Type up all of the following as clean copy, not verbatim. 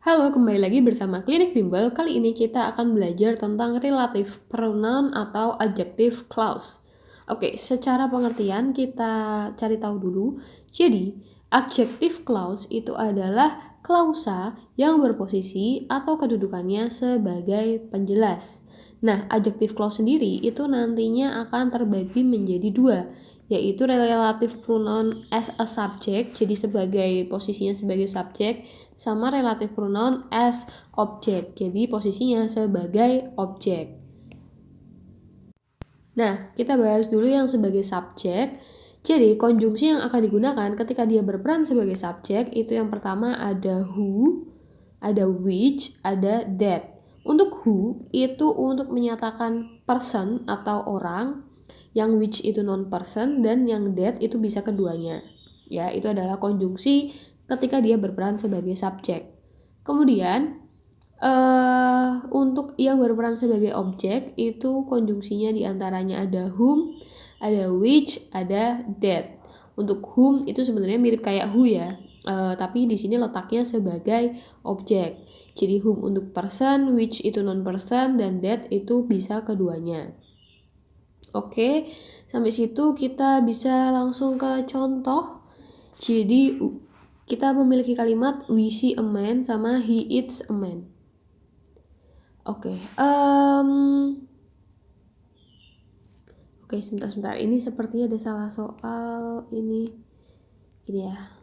Halo, kembali lagi bersama Klinik Bimbel. Kali ini kita akan belajar tentang relative pronoun atau adjective clause. Oke, secara pengertian kita cari tahu dulu. Jadi, adjective clause itu adalah klausa yang berposisi atau kedudukannya sebagai penjelas. Nah, adjective clause sendiri itu nantinya akan terbagi menjadi dua, yaitu relative pronoun as a subject, jadi sebagai posisinya sebagai subjek, sama relative pronoun as object, jadi posisinya sebagai objek. Nah, kita bahas dulu yang sebagai subjek. Jadi, konjungsi yang akan digunakan ketika dia berperan sebagai subjek itu yang pertama ada who, ada which, ada that. Untuk who itu untuk menyatakan person atau orang, yang which itu non-person, dan yang that itu bisa keduanya. Ya, itu adalah konjungsi ketika dia berperan sebagai subjek. Kemudian, untuk yang berperan sebagai objek itu konjungsinya diantaranya ada whom, ada which, ada that. Untuk whom itu sebenarnya mirip kayak who ya, tapi di sini letaknya sebagai objek. Jadi whom untuk person, which itu non-person, dan that itu bisa keduanya. Oke, sampai situ kita bisa langsung ke contoh. Jadi kita memiliki kalimat we see a man sama he eats a man. Oke, sebentar. Ini sepertinya ada salah soal ini. Gini ya.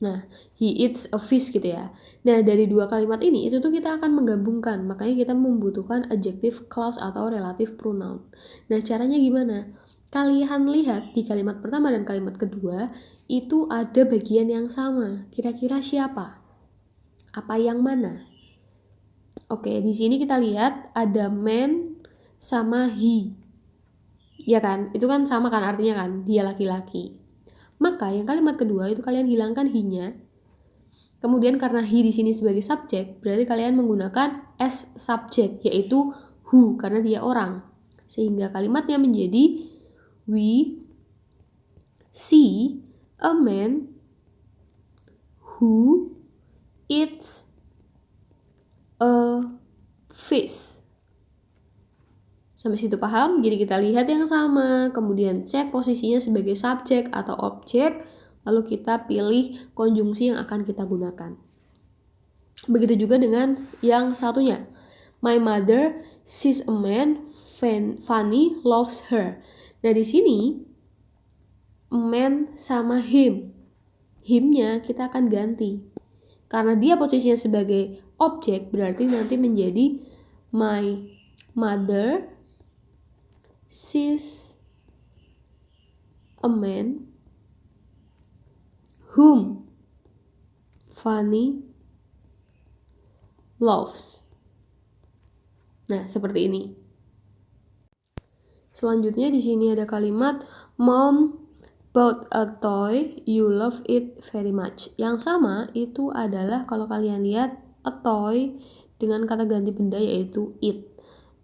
Nah, he eats a fish gitu ya. Nah, dari dua kalimat ini itu tuh kita akan menggabungkan. Makanya kita membutuhkan adjective clause atau relative pronoun. Nah, caranya gimana? Kalian lihat di kalimat pertama dan kalimat kedua itu ada bagian yang sama. Kira-kira siapa? Apa yang mana? Oke, di sini kita lihat ada man sama he. Ya kan? Itu kan sama kan artinya kan? Dia laki-laki. Maka yang kalimat kedua itu kalian hilangkan he-nya. Kemudian karena he di sini sebagai subjek, berarti kalian menggunakan as subject, yaitu who karena dia orang. Sehingga kalimatnya menjadi we see a man who eats a fish. Sampai situ paham? Jadi kita lihat yang sama, kemudian cek posisinya sebagai subjek atau objek, lalu kita pilih konjungsi yang akan kita gunakan. Begitu juga dengan yang satunya. My mother sees a man, Fanny loves her. Nah di sini man sama him. Him-nya kita akan ganti. Karena dia posisinya sebagai objek, berarti nanti menjadi my mother sees a man whom Fanny loves. Nah, seperti ini. Selanjutnya di sini ada kalimat mom bought a toy, you love it very much. Yang sama itu adalah kalau kalian lihat a toy dengan kata ganti benda yaitu it.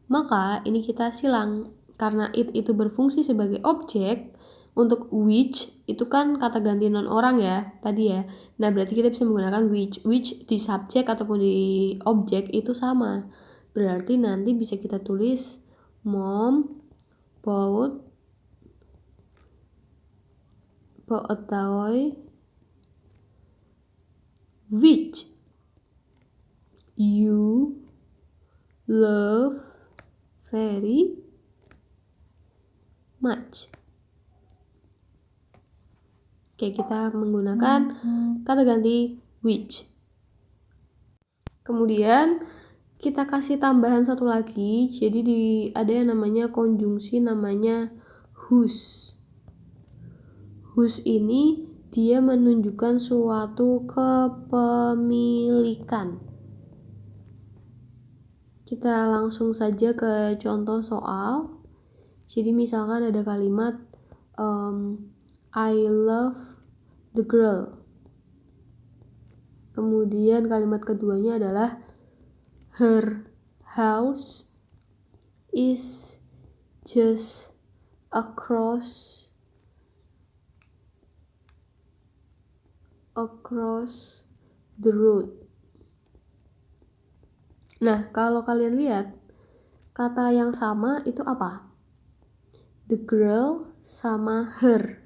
Maka ini kita silang karena it itu berfungsi sebagai objek. Untuk which itu kan kata ganti non orang ya tadi ya. Nah berarti kita bisa menggunakan which di subjek ataupun di objek itu sama. Berarti nanti bisa kita tulis mom bought a toy which you love very much. Oke, kita menggunakan kata ganti which. Kemudian kita kasih tambahan satu lagi. Jadi ada yang namanya konjungsi namanya whose. Whose ini dia menunjukkan suatu kepemilikan. Kita langsung saja ke contoh soal. Jadi misalkan ada kalimat I love the girl. Kemudian kalimat keduanya adalah her house is just across the road. Nah, kalau kalian lihat, kata yang sama itu apa? The girl sama her.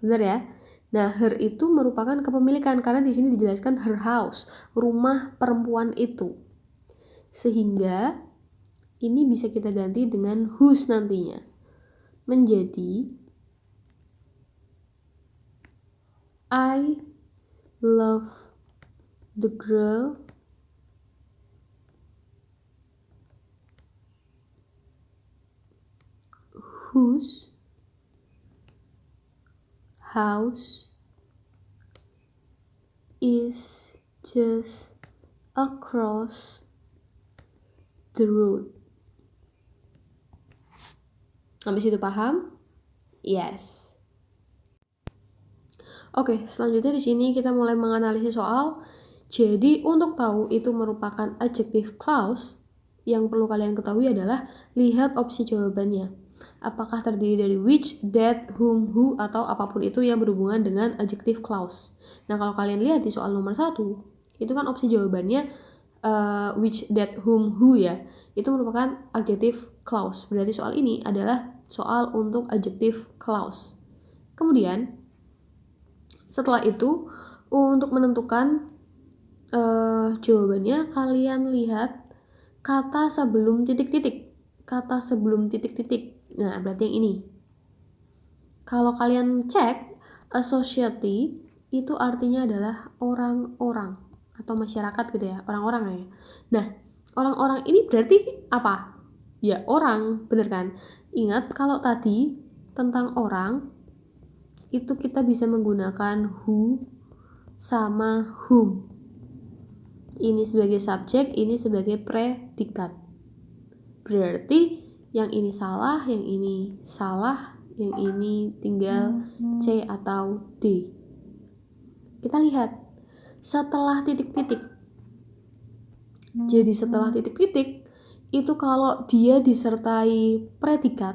Benar ya? Nah, her itu merupakan kepemilikan karena di sini dijelaskan her house, rumah perempuan itu. Sehingga ini bisa kita ganti dengan whose nantinya. Menjadi I love the girl whose house is just across the road. Sampai situ paham? Yes. Oke, selanjutnya di sini kita mulai menganalisis soal. Jadi untuk tahu itu merupakan adjective clause, yang perlu kalian ketahui adalah lihat opsi jawabannya. Apakah terdiri dari which, that, whom, who, atau apapun itu yang berhubungan dengan adjective clause. Nah, kalau kalian lihat di soal nomor 1, itu kan opsi jawabannya which, that, whom, who ya. Itu merupakan adjective clause. Berarti soal ini adalah soal untuk adjective clause. Kemudian setelah itu, untuk menentukan jawabannya, kalian lihat kata sebelum titik-titik. Kata sebelum titik-titik. Nah, berarti yang ini. Kalau kalian cek, a society itu artinya adalah orang-orang atau masyarakat gitu ya, orang-orang ya. Nah, orang-orang ini berarti apa? Ya, orang, bener kan? Ingat kalau tadi tentang orang, itu kita bisa menggunakan who sama whom. Ini sebagai subjek, ini sebagai predikat. Berarti yang ini salah, yang ini salah, yang ini tinggal C atau D. Kita lihat setelah titik-titik. Jadi setelah titik-titik itu kalau dia disertai predikat,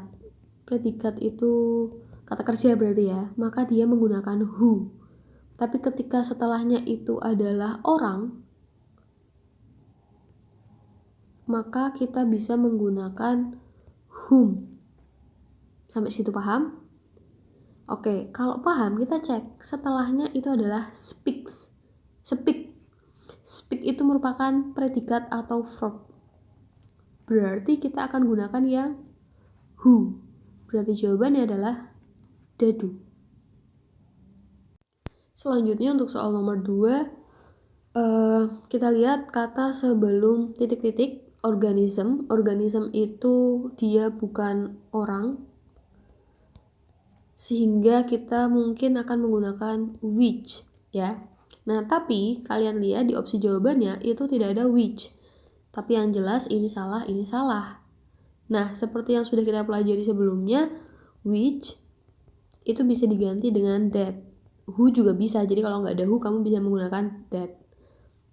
predikat itu kata kerja berarti ya, maka dia menggunakan who. Tapi ketika setelahnya itu adalah orang, maka kita bisa menggunakan whom. Sampai situ paham? Oke, kalau paham kita cek setelahnya itu adalah speaks. Speak. Speak itu merupakan predikat atau verb. Berarti kita akan gunakan yang who. Berarti jawabannya adalah dadu. Selanjutnya untuk soal nomor 2, kita lihat kata sebelum titik-titik organism. Organism itu dia bukan orang, sehingga kita mungkin akan menggunakan which ya. Nah, tapi kalian lihat di opsi jawabannya itu tidak ada which. Tapi yang jelas ini salah, ini salah. Nah, seperti yang sudah kita pelajari sebelumnya, which itu bisa diganti dengan that. Who juga bisa, jadi kalau nggak ada who, kamu bisa menggunakan that.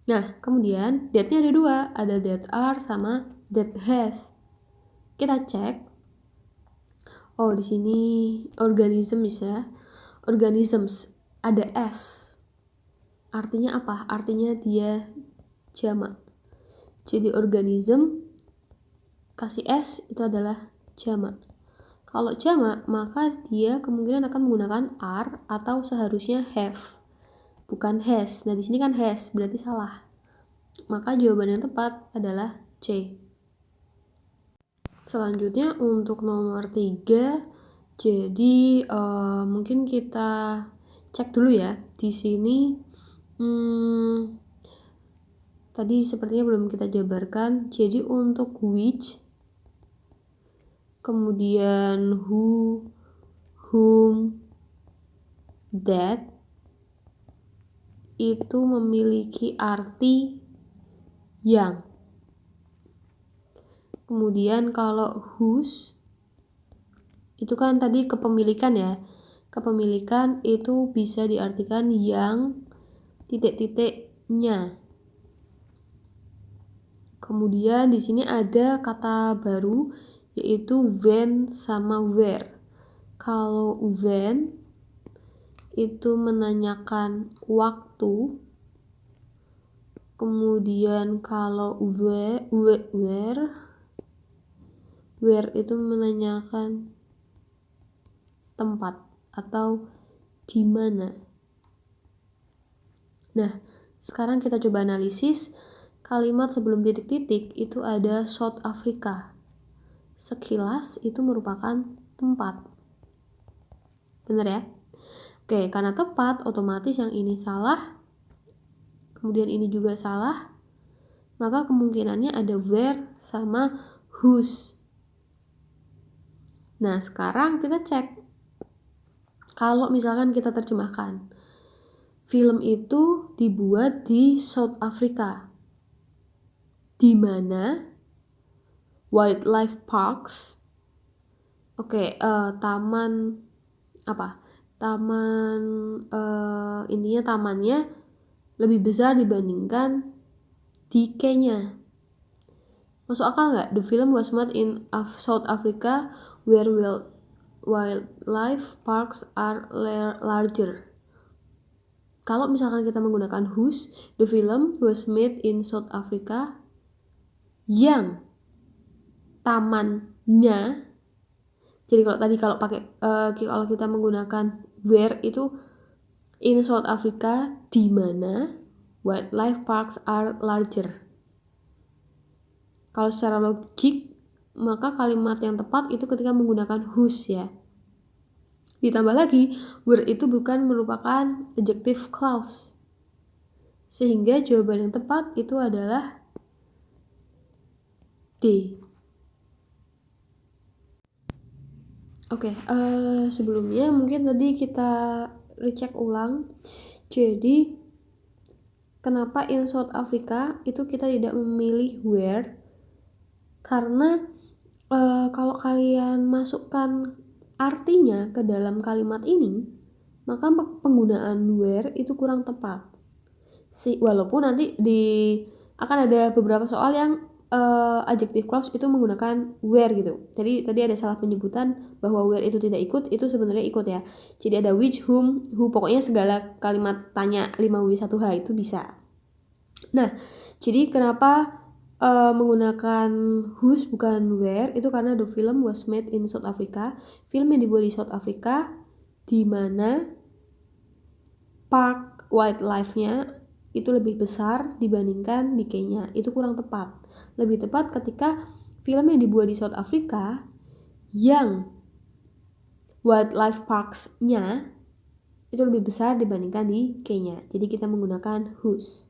Nah, kemudian that-nya ada 2, ada that are sama that has. Kita cek. Oh, di sini organism bisa. Organisms ada s. Artinya apa? Artinya dia jamak. Jadi organism kasih s itu adalah jamak. Kalau jamak, maka dia kemungkinan akan menggunakan are atau seharusnya have, bukan has. Nah, di sini kan has, berarti salah. Maka jawaban yang tepat adalah C. Selanjutnya untuk nomor 3, jadi mungkin kita cek dulu ya. Di sini tadi sepertinya belum kita jabarkan. Jadi untuk which, kemudian who, whom, that itu memiliki arti yang. Kemudian kalau whose itu kan tadi kepemilikan ya. Kepemilikan itu bisa diartikan yang titik-titiknya. Kemudian di sini ada kata baru yaitu when sama where. Kalau when itu menanyakan waktu, Kemudian kalau where itu menanyakan tempat atau di mana. Nah, sekarang kita coba analisis kalimat sebelum titik-titik itu ada South Africa. Sekilas itu merupakan tempat. Bener ya? Oke, karena tepat otomatis yang ini salah, kemudian ini juga salah, maka kemungkinannya ada where sama whose. Nah, sekarang kita cek. Kalau misalkan kita terjemahkan, film itu dibuat di South Africa, di mana wildlife parks, taman apa? Taman intinya tamannya lebih besar dibandingkan di Kenya. Masuk akal nggak? The film was made in South Africa where wildlife parks are larger. Kalau misalkan kita menggunakan whose, the film was made in South Africa yang tamannya. Jadi kalau kalau kita menggunakan where itu in South Africa di mana wildlife parks are larger. Kalau secara logik, maka kalimat yang tepat itu ketika menggunakan whose ya. Ditambah lagi, where itu bukan merupakan adjective clause. Sehingga jawaban yang tepat itu adalah D. Sebelumnya mungkin tadi kita recheck ulang. Jadi, kenapa in South Africa itu kita tidak memilih where? Karena kalau kalian masukkan artinya ke dalam kalimat ini, maka penggunaan where itu kurang tepat. Walaupun nanti akan ada beberapa soal yang adjective clause itu menggunakan where gitu. Jadi tadi ada salah penyebutan bahwa where itu tidak ikut, itu sebenarnya ikut ya. Jadi ada which, whom, who, pokoknya segala kalimat tanya 5W1H itu bisa. Nah, jadi kenapa menggunakan whose bukan where? Itu karena the film was made in South Africa. Film yang dibuat di South Africa di mana park wildlife-nya itu lebih besar dibandingkan di Kenya. Itu kurang tepat. Lebih tepat ketika film yang dibuat di South Africa yang wildlife parks-nya itu lebih besar dibandingkan di Kenya. Jadi kita menggunakan whose.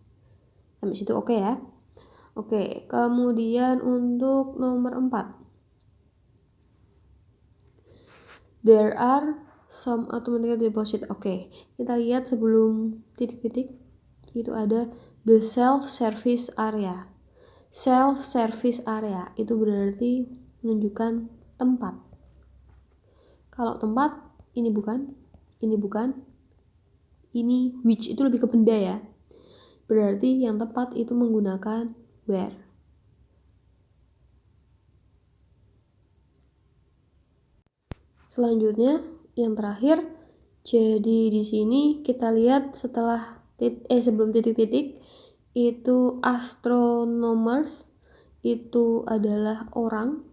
Sampai situ oke ya? Oke, kemudian untuk nomor 4. There are some automatic deposit. Oke, kita lihat sebelum titik-titik itu ada the self-service area. Self-service area itu berarti menunjukkan tempat. Kalau tempat, ini bukan, ini which itu lebih ke benda ya. Berarti yang tepat itu menggunakan where. Selanjutnya, yang terakhir, jadi di sini kita lihat setelah sebelum titik-titik itu astronomers itu adalah orang.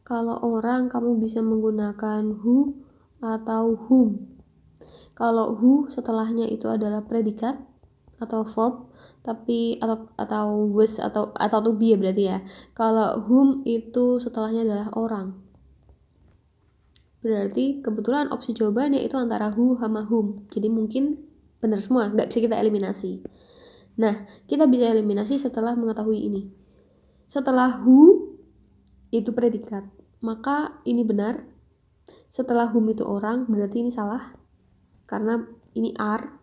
Kalau orang kamu bisa menggunakan who atau whom. Kalau who setelahnya itu adalah predikat atau verb, tapi atau was atau to be ya berarti ya. Kalau whom itu setelahnya adalah orang. Berarti kebetulan opsi jawabannya itu antara who sama whom. Jadi mungkin benar semua, nggak bisa kita eliminasi. Nah, kita bisa eliminasi setelah mengetahui ini. Setelah who itu predikat, maka ini benar. Setelah whom itu orang, berarti ini salah. Karena ini are.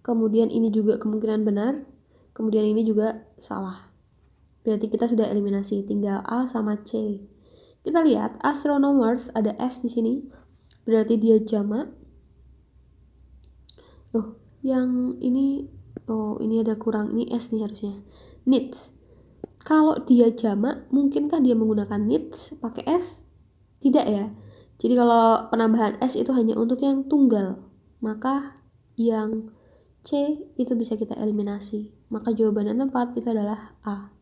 Kemudian ini juga kemungkinan benar. Kemudian ini juga salah. Berarti kita sudah eliminasi, tinggal A sama C. Kita lihat astronomers ada S di sini. Berarti dia jamak. Yang ini ini ada kurang, ini S nih harusnya. Needs. Kalau dia jamak, mungkinkah dia menggunakan needs pakai S? Tidak ya. Jadi kalau penambahan S itu hanya untuk yang tunggal, maka yang C itu bisa kita eliminasi. Maka jawaban yang tepat itu adalah A.